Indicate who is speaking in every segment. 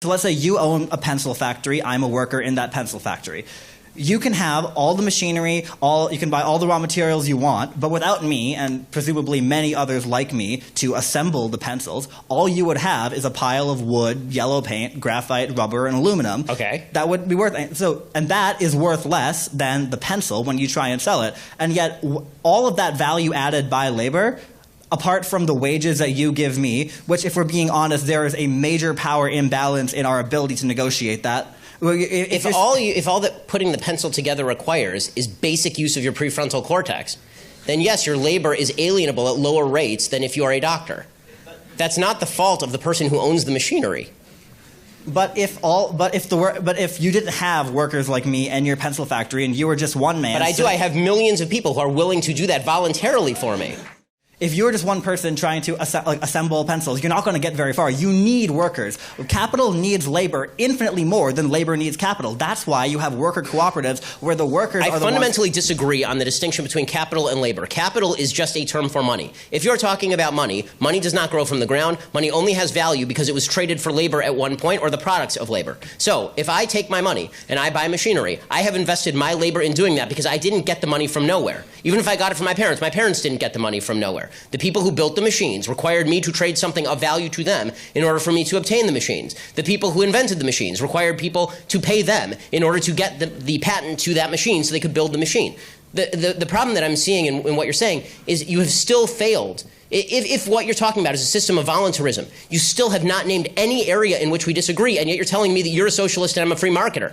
Speaker 1: So let's say you own a pencil factory. I'm a worker in that pencil factory. You can have all the machinery, you can buy all the raw materials you want, but without me, and presumably many others like me, to assemble the pencils, all you would have is a pile of wood, yellow paint, graphite, rubber, and aluminum.
Speaker 2: Okay.
Speaker 1: That would be worth, and that is worth less than the pencil when you try and sell it. And yet, all of that value added by labor, apart from the wages that you give me, which, if we're being honest, there is a major power imbalance in our ability to negotiate that.
Speaker 2: If all that putting the pencil together requires is basic use of your prefrontal cortex, then yes, your labor is alienable at lower rates than if you are a doctor. That's not the fault of the person who owns the machinery.
Speaker 1: But if you didn't have workers like me and your pencil factory, and you were just one man.
Speaker 2: But I do. I have millions of people who are willing to do that voluntarily for me.
Speaker 1: If you're just one person trying to assemble pencils, you're not going to get very far. You need workers. Capital needs labor infinitely more than labor needs capital. That's why you have worker cooperatives where the workers are the ones. I fundamentally
Speaker 2: disagree on the distinction between capital and labor. Capital is just a term for money. If you're talking about money, money does not grow from the ground. Money only has value because it was traded for labor at one point or the products of labor. So if I take my money and I buy machinery, I have invested my labor in doing that because I didn't get the money from nowhere. Even if I got it from my parents didn't get the money from nowhere. The people who built the machines required me to trade something of value to them in order for me to obtain the machines. The people who invented the machines required people to pay them in order to get the patent to that machine so they could build the machine. The problem that I'm seeing in what you're saying is you have still failed. If what you're talking about is a system of voluntarism, you still have not named any area in which we disagree, and yet you're telling me that you're a socialist and I'm a free marketer.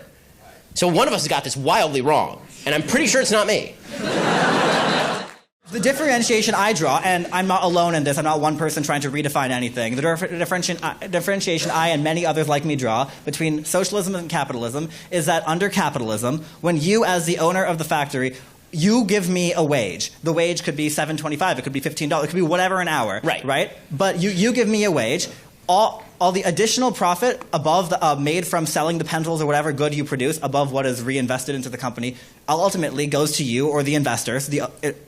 Speaker 2: So one of us has got this wildly wrong, and I'm pretty sure it's not me.
Speaker 1: The differentiation I draw, and I'm not alone in this, I'm not one person trying to redefine anything, the differentiation I and many others like me draw between socialism and capitalism is that under capitalism, when you as the owner of the factory, you give me a wage. The wage could be $7.25, it could be $15, it could be whatever an hour, right? But you give me a wage. All the additional profit above made from selling the pencils or whatever good you produce above what is reinvested into the company ultimately goes to you or the investors,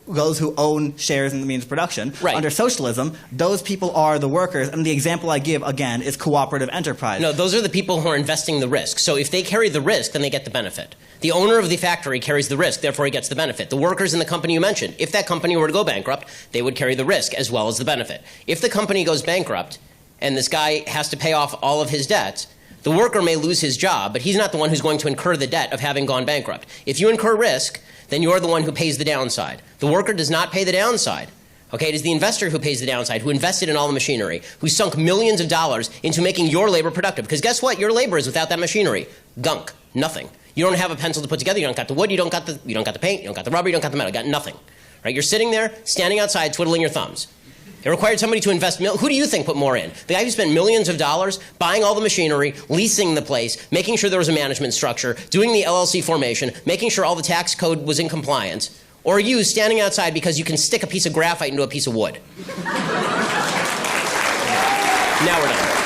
Speaker 1: those who own shares in the means of production.
Speaker 2: Right.
Speaker 1: Under socialism, those people are the workers, and the example I give, again, is cooperative enterprise.
Speaker 2: No, those are the people who are investing the risk. So if they carry the risk, then they get the benefit. The owner of the factory carries the risk, therefore he gets the benefit. The workers in the company you mentioned, if that company were to go bankrupt, they would carry the risk as well as the benefit. If the company goes bankrupt, and this guy has to pay off all of his debts, the worker may lose his job, but he's not the one who's going to incur the debt of having gone bankrupt. If you incur risk, then you're the one who pays the downside. The worker does not pay the downside. Okay, it is the investor who pays the downside, who invested in all the machinery, who sunk millions of dollars into making your labor productive. Because guess what? Your labor is without that machinery. Gunk. Nothing. You don't have a pencil to put together. You don't got the wood. You don't got the paint. You don't got the rubber. You don't got the metal. You got nothing. Right? You're sitting there, standing outside, twiddling your thumbs. It required somebody to invest. Who do you think put more in? The guy who spent millions of dollars buying all the machinery, leasing the place, making sure there was a management structure, doing the LLC formation, making sure all the tax code was in compliance, or you standing outside because you can stick a piece of graphite into a piece of wood? Now we're done.